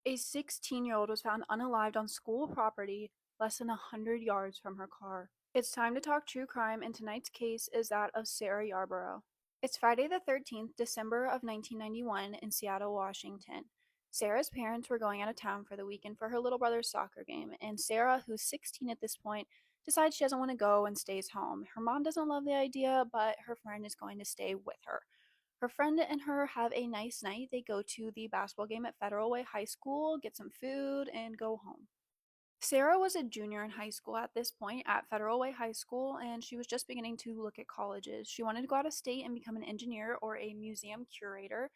A 16-year-old was found unalived on school property less than 100 yards from her car. It's time to talk true crime, and tonight's case is that of Sarah Yarborough. It's Friday the 13th, December of 1991 in Seattle, Washington. Sarah's parents were going out of town for the weekend for her little brother's soccer game, and Sarah, who's 16 at this point, decides she doesn't want to go and stays home. Her mom doesn't love the idea, but her friend is going to stay with her. Her friend and her have a nice night. They go to the basketball game at Federal Way High School, get some food, and go home. Sarah was a junior in high school at this point at Federal Way High School, and she was just beginning to look at colleges. She wanted to go out of state and become an engineer or a museum curator,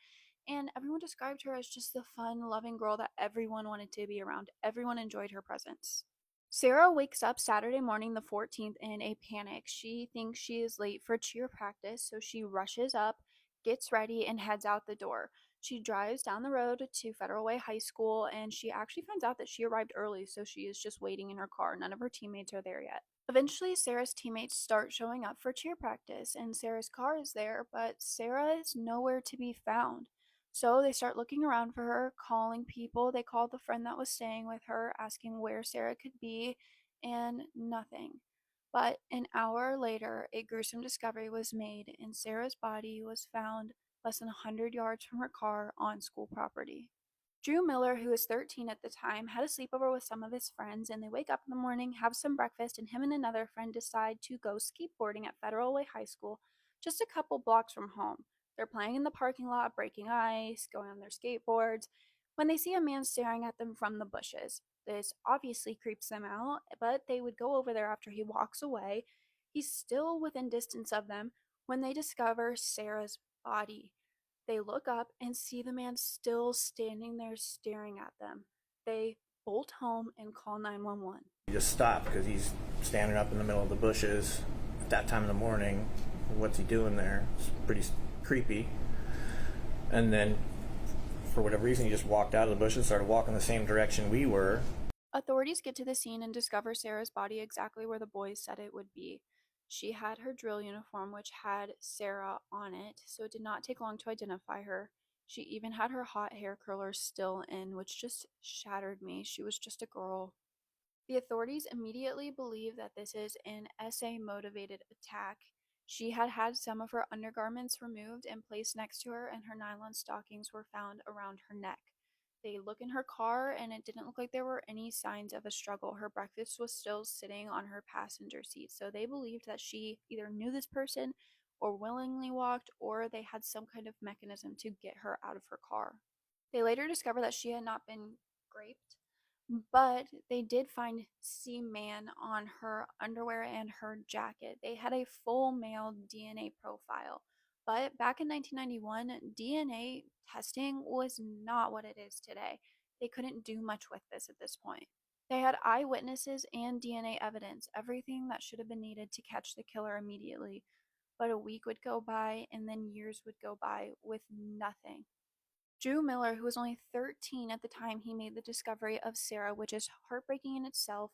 and everyone described her as just the fun, loving girl that everyone wanted to be around. Everyone enjoyed her presence. Sarah wakes up Saturday morning, the 14th, in a panic. She thinks she is late for cheer practice, so she rushes up, gets ready, and heads out the door. She drives down the road to Federal Way High School, and she actually finds out that she arrived early, so she is just waiting in her car. None of her teammates are there yet. Eventually, Sarah's teammates start showing up for cheer practice, and Sarah's car is there, but Sarah is nowhere to be found. So they start looking around for her, calling people. They called the friend that was staying with her, asking where Sarah could be, and nothing. But an hour later, a gruesome discovery was made, and Sarah's body was found less than 100 yards from her car on school property. Drew Miller, who was 13 at the time, had a sleepover with some of his friends, and they wake up in the morning, have some breakfast, and him and another friend decide to go skateboarding at Federal Way High School, just a couple blocks from home. They're playing in the parking lot, breaking ice, going on their skateboards, when they see a man staring at them from the bushes. This obviously creeps them out, but they would go over there after he walks away. He's still within distance of them when they discover Sarah's body. They look up and see the man still standing there staring at them. They bolt home and call 911. He just stopped because he's standing up in the middle of the bushes at that time in the morning. What's he doing there? It's pretty creepy. And then, for whatever reason, he just walked out of the bushes and started walking the same direction we were. Authorities get to the scene and discover Sarah's body exactly where the boys said it would be. She had her drill uniform, which had Sarah on it, so it did not take long to identify her. She even had her hot hair curlers still in, which just shattered me. She was just a girl. The authorities immediately believe that this is an SA-motivated attack. She had had some of her undergarments removed and placed next to her, and her nylon stockings were found around her neck. They look in her car, and it didn't look like there were any signs of a struggle. Her breakfast was still sitting on her passenger seat, so they believed that she either knew this person or willingly walked, or they had some kind of mechanism to get her out of her car. They later discovered that she had not been raped, but they did find semen on her underwear and her jacket. They had a full male DNA profile. But back in 1991, DNA testing was not what it is today. They couldn't do much with this at this point. They had eyewitnesses and DNA evidence, everything that should have been needed to catch the killer immediately. But a week would go by, and then years would go by with nothing. Drew Miller, who was only 13 at the time he made the discovery of Sarah, which is heartbreaking in itself,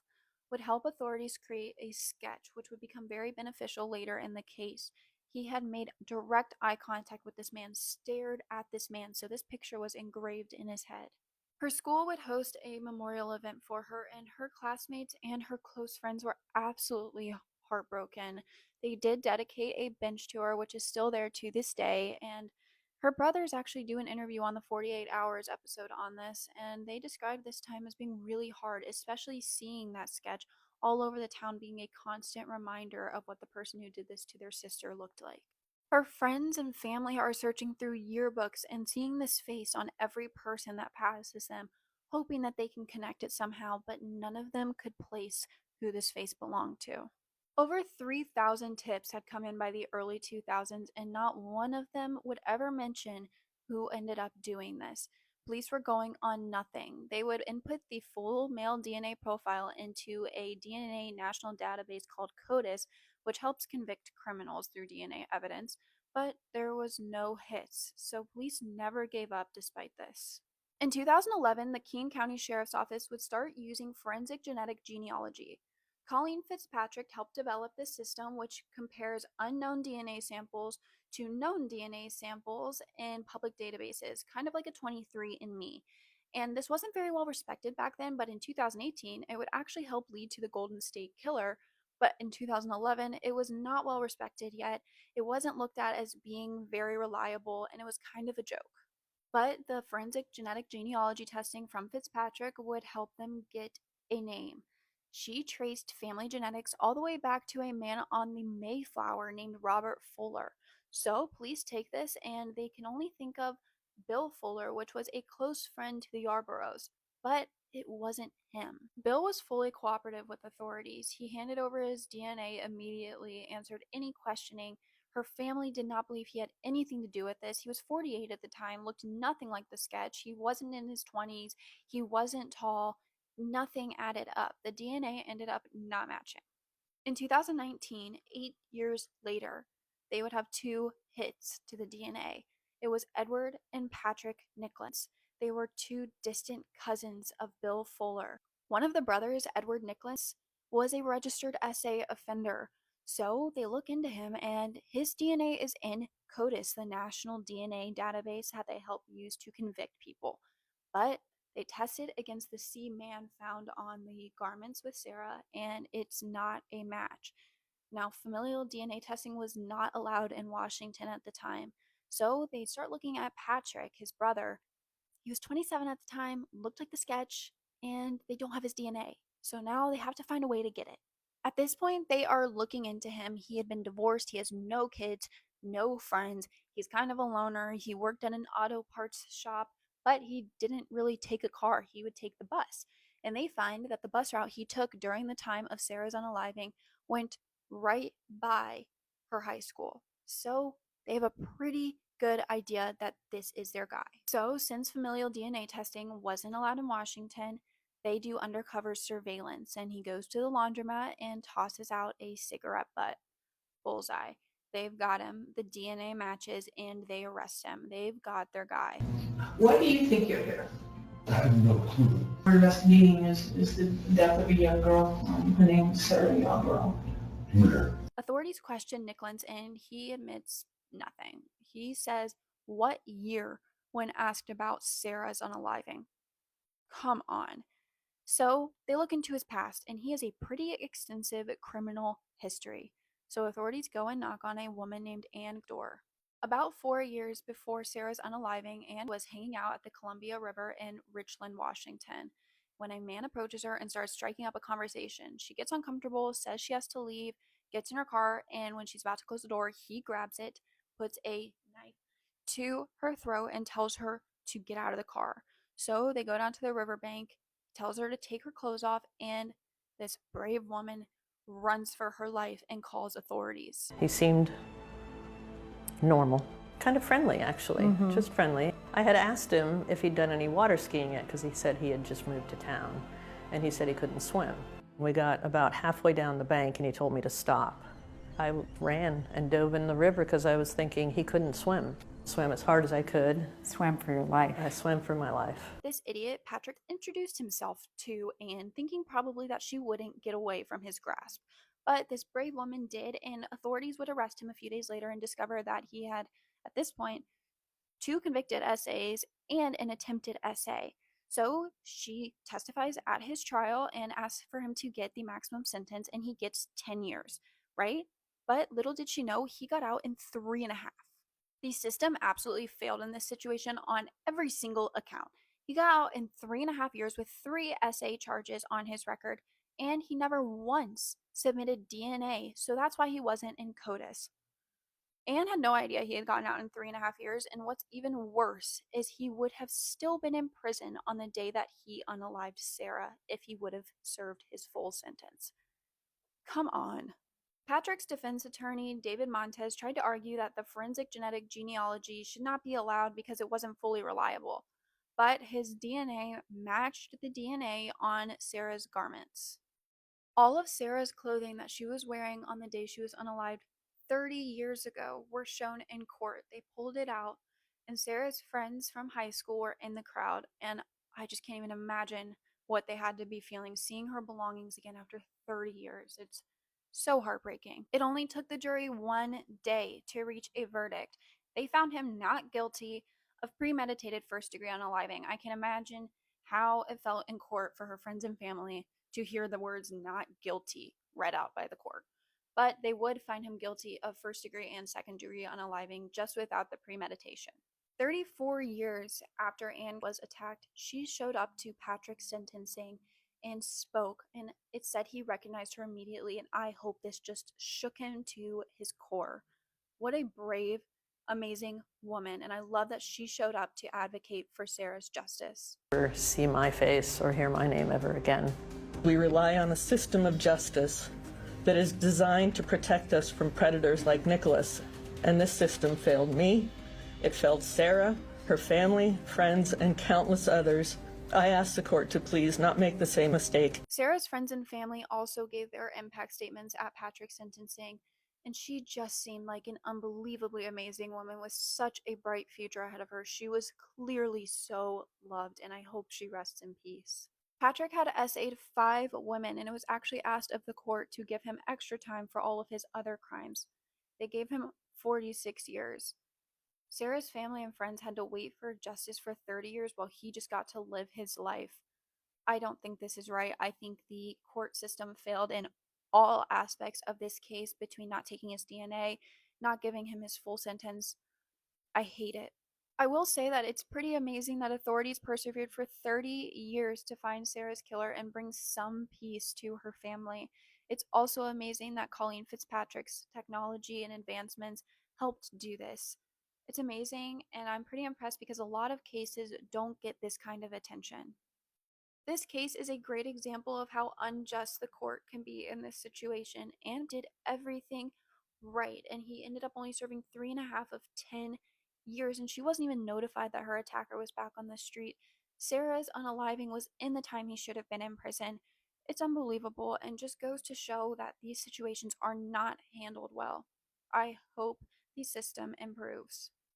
would help authorities create a sketch which would become very beneficial later in the case. He had made direct eye contact with this man, stared at this man, so this picture was engraved in his head. Her school would host a memorial event for her, and her classmates and her close friends were absolutely heartbroken. They did dedicate a bench to her, which is still there to this day, and her brothers actually do an interview on the 48 Hours episode on this, and they described this time as being really hard, especially seeing that sketch all over the town being a constant reminder of what the person who did this to their sister looked like. Her friends and family are searching through yearbooks and seeing this face on every person that passes them, hoping that they can connect it somehow, but none of them could place who this face belonged to. Over 3,000 tips had come in by the early 2000s, and not one of them would ever mention who ended up doing this. Police were going on nothing. They would input the full male DNA profile into a DNA national database called CODIS, which helps convict criminals through DNA evidence, but there was no hits, so police never gave up despite this. In 2011, the Keene County Sheriff's Office would start using forensic genetic genealogy. Colleen Fitzpatrick helped develop this system, which compares unknown DNA samples to known DNA samples in public databases, kind of like a 23andMe. And this wasn't very well respected back then, but in 2018, it would actually help lead to the Golden State Killer. But in 2011, it was not well respected yet. It wasn't looked at as being very reliable, and it was kind of a joke. But the forensic genetic genealogy testing from Fitzpatrick would help them get a name. She traced family genetics all the way back to a man on the Mayflower named Robert Fuller. So police take this and they can only think of Bill Fuller, which was a close friend to the Yarboroughs, but it wasn't him. Bill was fully cooperative with authorities. He handed over his DNA immediately, answered any questioning. Her family did not believe he had anything to do with this. He was 48 at the time, looked nothing like the sketch. He wasn't in his 20s, he wasn't tall. Nothing added up. The DNA ended up not matching. In 2019, 8 years later, they would have two hits to the DNA. It was Edward and Patrick Nicholas. They were two distant cousins of Bill Fuller. One of the brothers, Edward Nicholas, was a registered SA offender. So they look into him, and his DNA is in CODIS, the national DNA database that they help use to convict people. But they tested against the C-man found on the garments with Sarah, and it's not a match. Now, familial DNA testing was not allowed in Washington at the time, so they start looking at Patrick, his brother. He was 27 at the time, looked like the sketch, and they don't have his DNA. So now they have to find a way to get it. At this point, they are looking into him. He had been divorced, he has no kids, no friends. He's kind of a loner. He worked at an auto parts shop, but he didn't really take a car. He would take the bus. And they find that the bus route he took during the time of Sarah's unaliving went right by her high school. So they have a pretty good idea that this is their guy. So, since familial DNA testing wasn't allowed in Washington, they do undercover surveillance, and he goes to the laundromat and tosses out a cigarette butt. Bullseye. They've got him. The DNA matches, and they arrest him. They've got their guy. Why do you think you're here? I have no clue. We're investigating is the death of a young girl. Her name is Sarah Yarborough. Where? Authorities question Nicholas, and he admits nothing. He says, "What year?" when asked about Sarah's unaliving. Come on. So they look into his past, and he has a pretty extensive criminal history. So authorities go and knock on a woman named Ann door. About 4 years before Sarah's unaliving, Ann was hanging out at the Columbia River in Richland, Washington, when a man approaches her and starts striking up a conversation. She gets uncomfortable, says she has to leave, gets in her car, and when she's about to close the door, he grabs it, puts a knife to her throat, and tells her to get out of the car. So they go down to the riverbank, tells her to take her clothes off, and this brave woman runs for her life and calls authorities. He seemed normal, kind of friendly actually, just friendly. I had asked him if he'd done any water skiing yet because he said he had just moved to town, and he said he couldn't swim. We got about halfway down the bank and he told me to stop. I ran and dove in the river because I was thinking he couldn't swim. Swam as hard as I could. Swam for your life. I swam for my life. This idiot, Patrick, introduced himself to Anne, thinking probably that she wouldn't get away from his grasp. But this brave woman did, and authorities would arrest him a few days later and discover that he had, at this point, 2 convicted SAs and an attempted SA. So she testifies at his trial and asks for him to get the maximum sentence, and he gets 10 years, right? But little did she know he got out in 3.5. The system absolutely failed in this situation on every single account. He got out in 3.5 years with 3 SA charges on his record, and he never once submitted DNA, so that's why he wasn't in CODIS. Anne had no idea he had gotten out in 3.5 years, and what's even worse is he would have still been in prison on the day that he unalived Sarah if he would have served his full sentence. Come on. Patrick's defense attorney, David Montez, tried to argue that the forensic genetic genealogy should not be allowed because it wasn't fully reliable, but his DNA matched the DNA on Sarah's garments. All of Sarah's clothing that she was wearing on the day she was unalived 30 years ago were shown in court. They pulled it out, and Sarah's friends from high school were in the crowd, and I just can't even imagine what they had to be feeling seeing her belongings again after 30 years. It's so heartbreaking. It only took the jury 1 day to reach a verdict. They found him not guilty of premeditated first-degree unaliving. I can imagine how it felt in court for her friends and family to hear the words "not guilty" read out by the court. But they would find him guilty of first degree and second degree unaliving just without the premeditation. 34 years after Anne was attacked, she showed up to Patrick's sentencing and spoke, and it said he recognized her immediately, and I hope this just shook him to his core. What a brave, amazing woman, and I love that she showed up to advocate for Sarah's justice. Or see my face or hear my name ever again. We rely on a system of justice that is designed to protect us from predators like Nicholas, and this system failed me. It failed Sarah, her family, friends, and countless others. I ask the court to please not make the same mistake. Sarah's friends and family also gave their impact statements at Patrick's sentencing, and she just seemed like an unbelievably amazing woman with such a bright future ahead of her. She was clearly so loved, and I hope she rests in peace. Patrick had essayed 5 women, and it was actually asked of the court to give him extra time for all of his other crimes. They gave him 46 years. Sarah's family and friends had to wait for justice for 30 years while he just got to live his life. I don't think this is right. I think the court system failed in all aspects of this case, between not taking his DNA, not giving him his full sentence. I hate it. I will say that it's pretty amazing that authorities persevered for 30 years to find Sarah's killer and bring some peace to her family. It's also amazing that Colleen Fitzpatrick's technology and advancements helped do this. It's amazing, and I'm pretty impressed because a lot of cases don't get this kind of attention. This case is a great example of how unjust the court can be in this situation. Anne did everything right, and he ended up only serving 3.5 of 10 years, and she wasn't even notified that her attacker was back on the street. Sarah's unaliving was in the time he should have been in prison. It's unbelievable and just goes to show that these situations are not handled well. I hope the system improves.